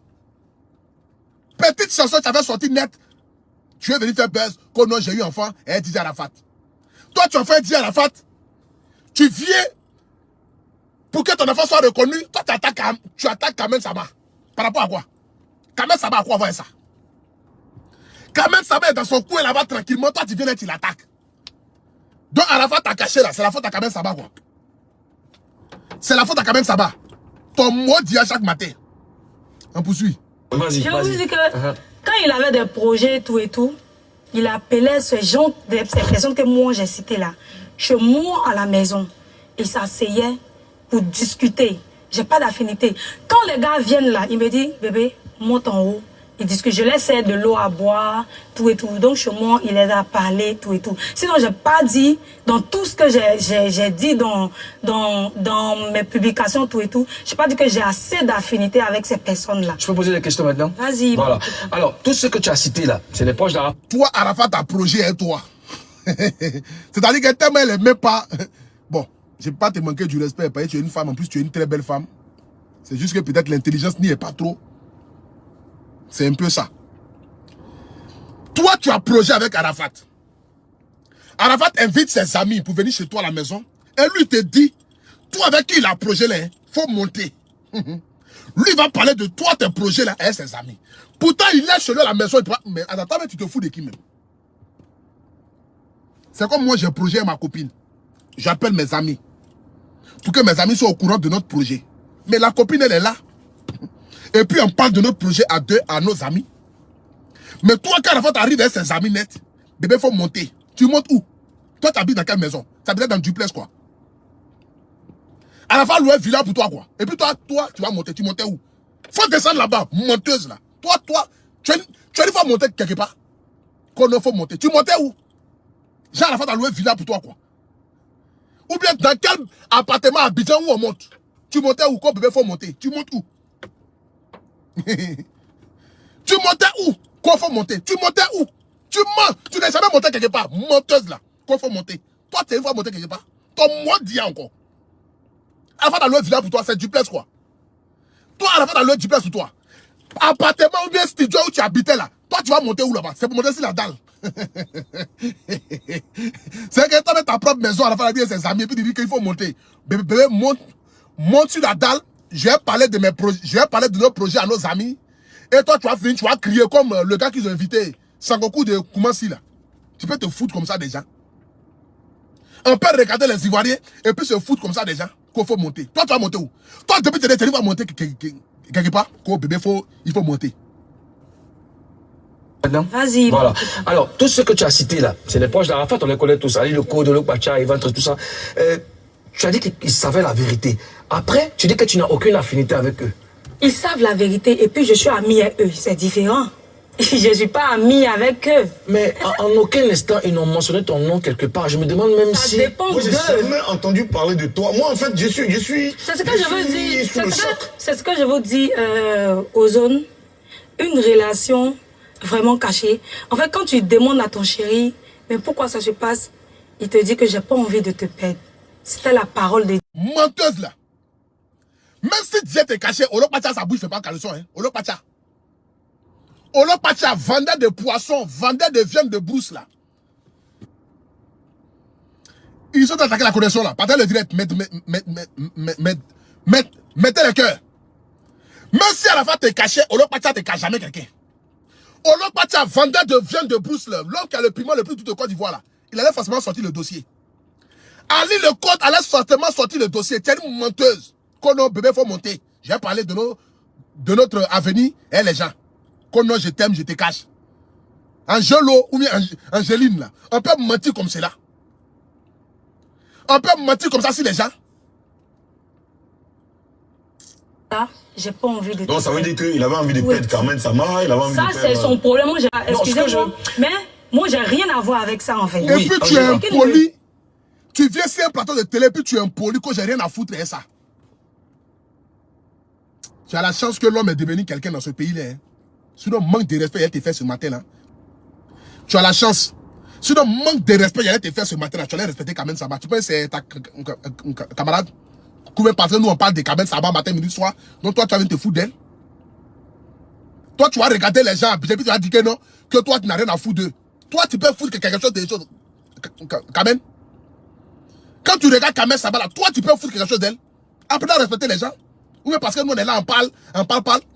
Petite chanson, tu avais sorti net. Tu es venu faire buzz. Quand non, j'ai eu enfant, et Didier Arafat. Toi, tu as fait Didier Arafat. Tu viens pour que ton enfant soit reconnu. Toi, tu attaques Kamel Saba. Par rapport à quoi? Kamel Saba, à quoi voir ça? Kamel Saba est dans son coin là-bas tranquillement. Toi, tu viens et tu l'attaques. Donc, Arafat t'a caché là. C'est la faute à Kamel Saba, quoi. C'est la faute à Kamel Saba. Ton mot dit à chaque matin. On poursuit. Vas-y, Je vous dis que quand il avait des projets tout et tout, il appelait ces personnes que moi j'ai citées là, chez moi à la maison. Il s'asseyait pour discuter. J'ai pas d'affinité. Quand les gars viennent là, il me dit, bébé, monte en haut. Il discute. Je laisse de l'eau à boire, tout et tout. Donc chez moi, il les a parlé, tout et tout. Sinon, j'ai pas dit, dans tout ce que j'ai dit dans mes publications, tout et tout, j'ai pas dit que j'ai assez d'affinité avec ces personnes-là. Je peux poser des questions maintenant? Vas-y. Voilà. Alors, tout ce que tu as cité là, c'est les poches d'Arafat. Toi, Arafat, ta projet est toi. C'est-à-dire que tellement elle n'est même pas... Bon, je ne vais pas te manquer du respect, parce que tu es une femme, en plus tu es une très belle femme. C'est juste que peut-être l'intelligence n'y est pas trop. C'est un peu ça. Toi, tu as projet avec Arafat. Arafat invite ses amis pour venir chez toi à la maison. Et lui te dit, toi avec qui il a projet là, faut monter. Lui va parler de toi, tes projets là, et ses amis. Pourtant, il est chez lui à la maison. Mais attends, mais tu te fous de qui même? C'est comme moi, j'ai un projet à ma copine. J'appelle mes amis. Pour que mes amis soient au courant de notre projet. Mais la copine, elle est là. Et puis on parle de notre projet à deux, à nos amis. Mais toi, quand Arafat arrive avec ses amis nets, bébé, il faut monter. Tu montes où? Toi, tu habites dans quelle maison? Tu habites dans le duplex, quoi. Arafat loue un villa pour toi, quoi. Et puis toi, tu vas monter. Tu montais où? Faut descendre là-bas, monteuse, là. Toi, tu as une fois monter quelque part. Qu'on ne faut monter. Tu montais où? Jean Arafat a loué un villa pour toi, quoi. Ou bien dans quel appartement à Abidjan où on monte? Tu montais où? Quand bébé, faut monter. Tu montes où? Tu montais où? Qu'on faut monter? Tu montais où? Tu mens. Tu n'es jamais monté quelque part. Monteuse là. Qu'on faut monter. Toi, tu es une fois monté quelque part. Ton mot dit encore. Arafat a loué un villa pour toi. C'est duplex, quoi. Toi, Arafat a loué un duplex pour toi. Appartement ou bien studio où tu habitais là. Toi, tu vas monter où là-bas? C'est pour monter sur la dalle. C'est que tu as ta propre maison, Arafat a dit à ses amis, et puis il dit qu'il faut monter. Bébé, monte sur la dalle. Je vais parler de mes projets, je vais parler de nos projets à nos amis. Et toi, tu vas finir, tu vas crier comme le gars qu'ils ont invité, Sangoku de Koumassi là. Tu peux te foutre comme ça des gens. On peut regarder les Ivoiriens et puis se foutre comme ça des gens qu'il faut monter. Toi, tu vas monter où? Toi, depuis tu vas monter quelque part. Quoi, bébé, il faut monter. Vas-y. Voilà. Alors, tout ce que tu as cité là, c'est les poches d'Arafat, on les connaît tous. Ali, le code, le Bacha, Ivantre, tout ça. Tu as dit qu'ils savaient la vérité. Après, tu dis que tu n'as aucune affinité avec eux. Ils savent la vérité et puis je suis amie avec eux. C'est différent. Je ne suis pas amie avec eux. Mais en aucun instant, ils n'ont mentionné ton nom quelque part. Je me demande même ça si... dépend moi, d'eux. j'ai jamais entendu parler de toi. Moi, en fait, je suis... C'est ce que je veux dire. C'est ce que je vous dis, Ozone. Une relation vraiment cachée. En fait, quand tu demandes à ton chéri, mais pourquoi ça se passe, il te dit que j'ai pas envie de te perdre. C'était la parole de... Menteuse là. Même si Dieu t'est caché, Olopacha, sa bouche fait pas caleçon, hein. Olopacha. Olopacha vendait des poissons, vendait des viandes de brousse là. Ils ont attaqué la connexion là. Partez le direct, mettez le cœur. Même si à la fin t'es caché, Olopacha te cache jamais quelqu'un. Olopacha vendait de viande de brousse là. L'homme qui a le piment le plus tout de Côte d'Ivoire là. Il allait forcément sortir le dossier. Ali le Côte allait forcément sortir le dossier. Tu es une menteuse. Quand nos bébés faut monter. J'ai parlé de notre avenir et les gens. Quand non, je t'aime, je te cache. Angelo ou bien Angéline là. On peut mentir comme cela. On peut mentir comme ça sur les gens. J'ai pas envie de... Donc ça veut dire qu'il avait envie de perdre Carmen Sama, il avait envie ça, de c'est son problème. Excusez-moi, mais moi, j'ai rien à voir avec ça, en fait. Et puis tu es impoli. Tu viens sur un plateau de télé, puis tu es impoli, que j'ai rien à foutre et ça. Tu as la chance que l'homme est devenu quelqu'un dans ce pays-là. Hein. Sinon, manque de respect, il te fait ce matin-là. Tu as la chance. Sinon, manque de respect, il te fait ce matin-là. Tu allais respecter Carmen Saba. Tu penses que c'est ta camarade? Combien parce que nous on parle de Kamel Saba matin, midi, soir. Donc toi tu vas venir te foutre d'elle. Toi tu vas regarder les gens, puis tu vas dire que non, que toi tu n'as rien à foutre d'eux. Toi tu peux foutre quelque chose des choses. Kamel. Quand tu regardes Kamel Saba là, toi tu peux foutre quelque chose d'elle. Après à respecter les gens. Ou bien parce que nous on est là, on parle.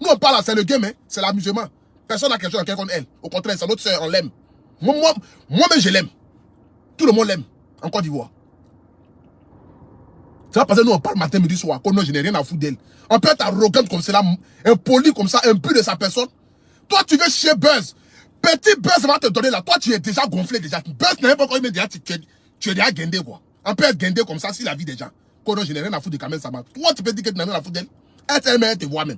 Nous on parle, c'est le game, hein, c'est l'amusement. Personne n'a quelque chose à contre elle. Au contraire, c'est notre soeur, on l'aime. Moi-même je l'aime. Tout le monde l'aime en Côte d'Ivoire. C'est pas parce que nous on parle matin, midi, soir, que non, je n'ai rien à foutre d'elle. On peut être arrogante comme cela, impoli comme ça, impu de sa personne. Toi, tu veux chier Buzz. Petit Buzz va te donner là. Toi, tu es déjà gonflé déjà. Buzz n'est pas encore déjà, tu es déjà guindé quoi. On peut être guindé comme ça si la vie des gens. Que non, je n'ai rien à foutre de Kamel Saba. Toi, tu peux dire que tu n'as rien à foutre d'elle. Elle te voit même.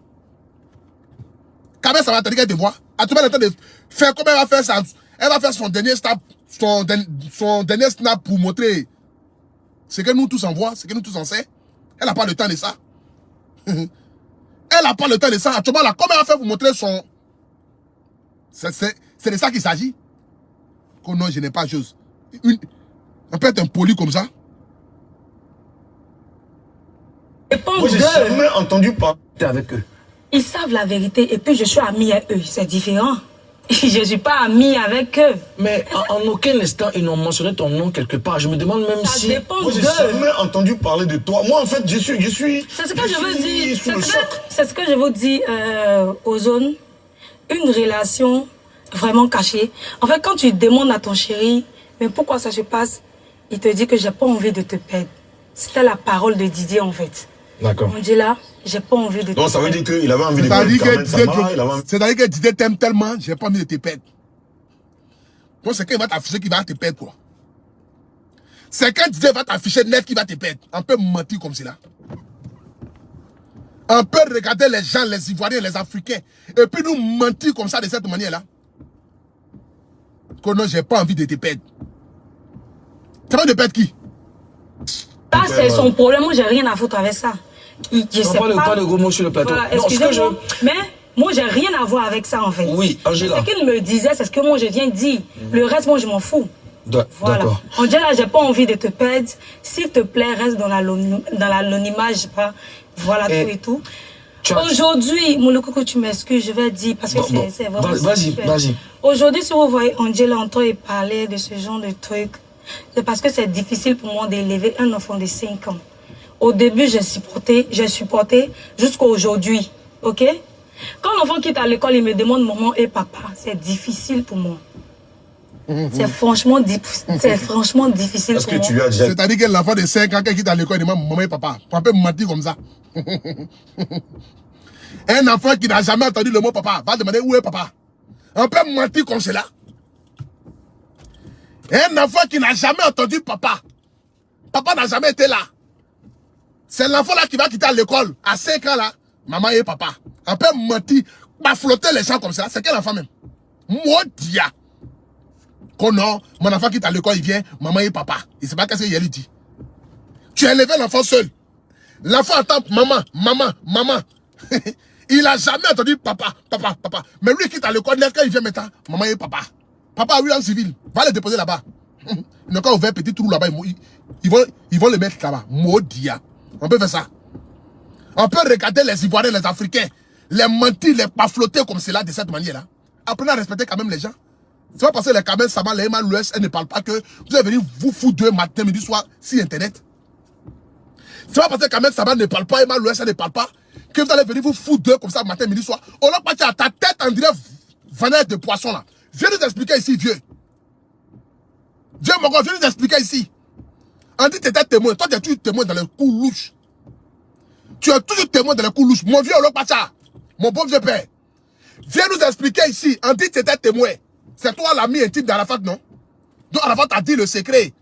Kamel Saba te dit qu'elle te voit. À tout le monde, de faire comment elle va faire ça. Elle va faire son dernier snap, son dernier snap pour montrer ce que nous tous en voit, ce que nous tous en sait. Elle n'a pas le temps de ça. Elle n'a pas le temps de ça. Actuellement, là, comment elle va faire pour montrer son... C'est de ça qu'il s'agit. Que non, je n'ai pas chose. On peut être impoli comme ça. Moi, j'ai jamais entendu parler avec eux. Ils savent la vérité et puis je suis amie à eux. C'est différent. Je ne suis pas amie avec eux. Mais en aucun instant, ils n'ont mentionné ton nom quelque part. Je me demande même ça si... dépend Moi, j'ai jamais entendu parler de toi. Moi, en fait, je suis... C'est ce que je veux dire. C'est C'est ce que je vous dis aux zones. Une relation vraiment cachée. En fait, quand tu demandes à ton chéri, mais pourquoi ça se passe, il te dit que j'ai pas envie de te perdre. C'était la parole de Didier, en fait. D'accord. On dit là, j'ai pas envie de te perdre. Donc, ça veut dire qu'il avait envie de perdre Kamel Saba. C'est-à-dire que Didier t'aime tellement, j'ai pas envie de te perdre. Donc c'est quand il va t'afficher qu'il va te perdre quoi. C'est quand Didier va t'afficher net qu'il va te perdre. On peut mentir comme cela. On peut regarder les gens, les Ivoiriens, les Africains, et puis nous mentir comme ça de cette manière-là. Que non, j'ai pas envie de te perdre. Tu vas te perdre qui? Ça, c'est son problème. Moi, j'ai rien à foutre avec ça. Je sais pas de gros mots sur le plateau. Voilà, excusez-moi, mais moi, j'ai rien à voir avec ça, en fait. Oui, Angela. Ce qu'il me disait, c'est ce que moi, je viens de dire. Le reste, moi, je m'en fous. Voilà. D'accord. Angela, j'ai pas envie de te perdre. S'il te plaît, reste dans l'anonymat, je sais pas. Voilà, tout et tout. Aujourd'hui, mon loco, tu m'excuses, je vais dire, parce que c'est vraiment... Vas-y. Aujourd'hui, si vous voyez Angela entendre et parler de ce genre de trucs, c'est parce que c'est difficile pour moi d'élever un enfant de 5 ans. Au début, j'ai supporté jusqu'à aujourd'hui, ok? Quand l'enfant quitte à l'école, il me demande maman et papa. C'est difficile pour moi. C'est franchement difficile Est-ce pour que moi. tu lui as déjà... C'est-à-dire que l'enfant de 5 ans qui quitte à l'école, il demande maman et papa. On peut mentir comme ça. Un enfant qui n'a jamais entendu le mot papa va demander où est papa. On peut mentir comme cela. Un enfant qui n'a jamais entendu papa. Papa n'a jamais été là. C'est l'enfant là qui va quitter à l'école à 5 ans là. Maman et papa. On peut mentir, pas flotter les gens comme ça. C'est quel enfant même? Modia. Oh non, mon enfant quitte à l'école, il vient, maman et papa. Il ne sait pas qu'est-ce qu'il lui dit. Tu as élevé l'enfant seul. L'enfant attend maman. Il n'a jamais entendu papa. Mais lui quitte à l'école, quand il vient maintenant, maman et papa. Papa, oui, en civil, va le déposer là-bas. Ils n'ont qu'à ouvert un petit trou là-bas. Ils vont le mettre là-bas. Maudia. On peut faire ça. On peut regarder les Ivoiriens, les Africains, les mentir, les pas flotter comme cela de cette manière-là. Apprenez à respecter quand même les gens. C'est pas parce que les Kamel Saba, les Eman l'Ouest, elles ne parlent pas que vous allez venir vous foutre 2 matin, midi, soir, sur Internet. C'est pas parce que Kamel Saba ne parle pas, Eman l'Ouest, elle ne parle pas, que vous allez venir vous foutre 2 comme ça, matin, midi, soir. On a pas à ta tête, on dirait vanette de poisson là. Viens nous expliquer ici, vieux. Viens, mon gars, viens nous expliquer ici. On dit que tu étais témoin. Toi, tu es toujours témoin dans les coups louches. Tu es toujours témoin dans les coups louches. Mon vieux Olopacha, mon bon vieux père. Viens nous expliquer ici. On dit que tu étais témoin. C'est toi l'ami intime d'Arafat, non? Donc Arafat a dit le secret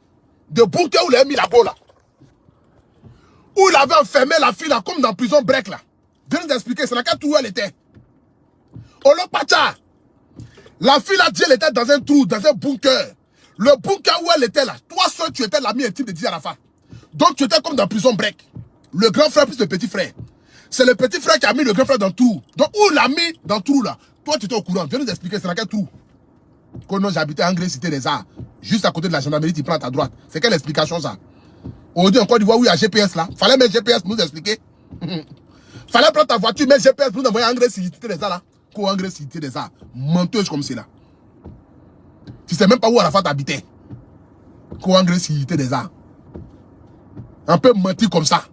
de bunker où il a mis la go là. Où il avait enfermé la fille là, comme dans prison break là. Viens nous expliquer, c'est laquelle trou où elle était. Olopacha. La fille là, dit elle était dans un trou, dans un bunker. Le bunker où elle était là, toi seul tu étais l'ami intime de Didier Arafat. Donc tu étais comme dans prison break. Le grand frère plus le petit frère. C'est le petit frère qui a mis le grand frère dans le trou. Donc où il l'a mis dans le trou là? Toi tu étais au courant, viens nous expliquer, c'est laquelle trou? Quand j'habitais en Grèce, Cité des Arts, juste à côté de la gendarmerie, tu prends à ta droite. C'est quelle explication ça? Aujourd'hui, en Côte d'Ivoire, où il y a GPS là. Fallait mettre GPS pour nous expliquer. Fallait prendre ta voiture, mettre GPS pour nous envoyer engrais si des ça là. Quoi engrais si des ça. Menteuse comme c'est là. Tu sais même pas où Arafat habitait. Quoi engrais si des ça. Un peu menti comme ça.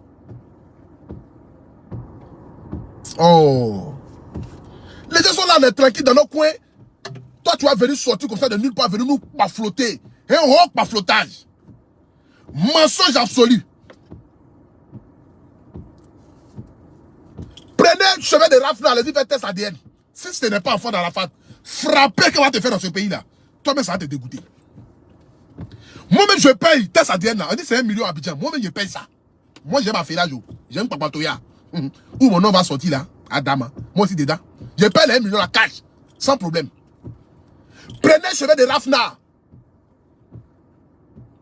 Oh. Les gens sont là, on est tranquilles dans nos coins. Toi, tu vas venir sortir comme ça de nulle part, venir nous pas flotter. Un rock pas flottage. Mensonge absolu. Prenez le chemin de Rafna, allez-y faire test ADN. Si ce n'est pas enfant d'Arafat, frappez qu'on va te faire dans ce pays-là. Toi-même, ça va te dégoûter. Moi-même, je paye test ADN là. On dit c'est 1 million à Abidjan. Moi-même, je paye ça. Moi, j'aime Affairage. J'aime Papatoya. Où mon nom va sortir là, Adama. Moi aussi dedans. Je paye les 1 million à cash. Sans problème. Prenez le chemin de Rafna.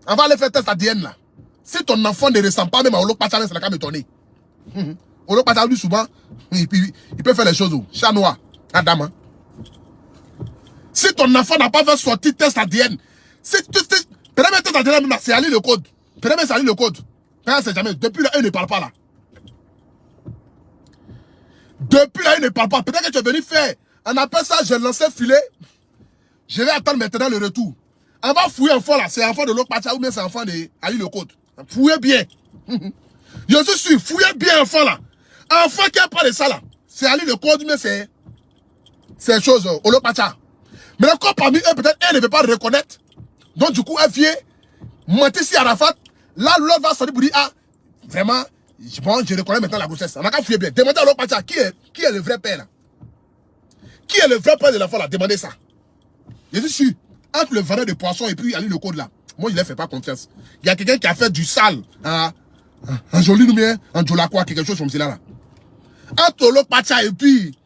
On va aller faire test ADN là. Si ton enfant ne ressemble pas même à Olo Pachalin, c'est la qu'à me tourner. Olo Pachalin, lui, souvent, il peut faire les choses. Chat noir, Adama. Si ton enfant n'a pas fait sortir test ADN, c'est test ADN, c'est aller le code. C'est aller le code. C'est jamais. Depuis là, il ne parle pas là. Depuis là, il ne parle pas. Peut-être que tu es venu faire. On appelle ça, j'ai lancé filet. Je vais attendre maintenant le retour. On va fouiller un enfant là. C'est un enfant de l'autre partie ou bien c'est un enfant de Ali le code. Fouillez bien. Je suis sûr, fouillez bien enfant là. Enfant qui a pas de ça là. C'est Ali le code, mais c'est chose au l'autre partie. Mais encore parmi eux, peut-être elle ne veut pas le reconnaître. Donc du coup, elle vient mentir si Arafat. Là, l'autre va sortir pour dire, ah, vraiment, bon, je reconnais maintenant la grossesse. On n'a qu'à fouiller bien. Demandez à l'autre partie qui est le vrai père là. Qui est le vrai père de l'enfant là? Demandez ça. Je suis sûr, entre le vendeur de poissons et puis Ali le code là, moi je ne leur fais pas confiance. Il y a quelqu'un qui a fait du sale en joli ou bien en Djolakwa, quelque chose comme cela là. Entre l'autre Pacha et puis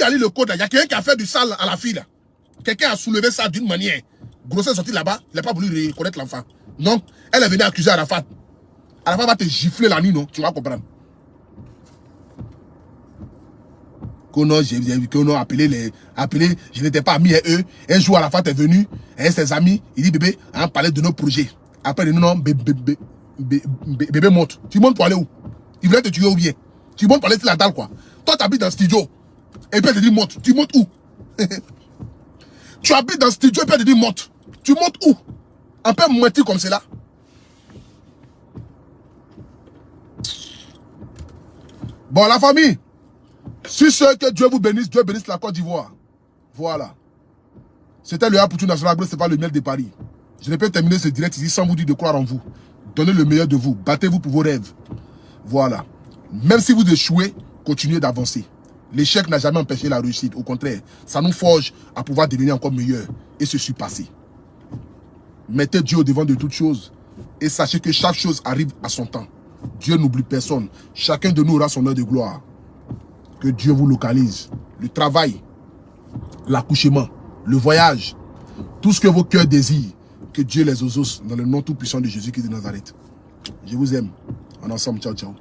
Ali le code là, il y a quelqu'un qui a fait du sale à la fille là. Quelqu'un a soulevé ça d'une manière. Grossesse sortie là-bas, il n'a pas voulu reconnaître l'enfant. Donc, elle est venue accuser Arafat. Arafat va te gifler la nuit, non? Tu vas comprendre. Qu'on a appelé, je n'étais pas ami à eux. Un jour, Arafat est venu, et ses amis, il dit, bébé, on parlait de nos projets. Après, il dit, non, bébé monte. Tu montes pour aller où? Il voulait te tuer ou bien? Tu montes pour aller sur la dalle, quoi. Toi, tu habites dans le studio. Et puis, elle te dit, monte. Tu montes où? Tu habites dans le studio, et puis elle te dit, monte. Tu montes où? Un peu mentir comme cela. Bon, la famille. Si c'est que Dieu vous bénisse, Dieu bénisse la Côte d'Ivoire. Voilà. C'était le Apoutou National, c'est pas le miel de Paris. Je ne peux terminer ce direct ici sans vous dire de croire en vous. Donnez le meilleur de vous. Battez-vous pour vos rêves. Voilà. Même si vous échouez, continuez d'avancer. L'échec n'a jamais empêché la réussite. Au contraire, ça nous forge à pouvoir devenir encore meilleur et se surpasser. Mettez Dieu au devant de toutes choses et sachez que chaque chose arrive à son temps. Dieu n'oublie personne. Chacun de nous aura son heure de gloire. Que Dieu vous localise. Le travail, l'accouchement, le voyage, tout ce que vos cœurs désirent, que Dieu les exauce dans le nom tout puissant de Jésus-Christ de Nazareth. Je vous aime. En ensemble, ciao, ciao.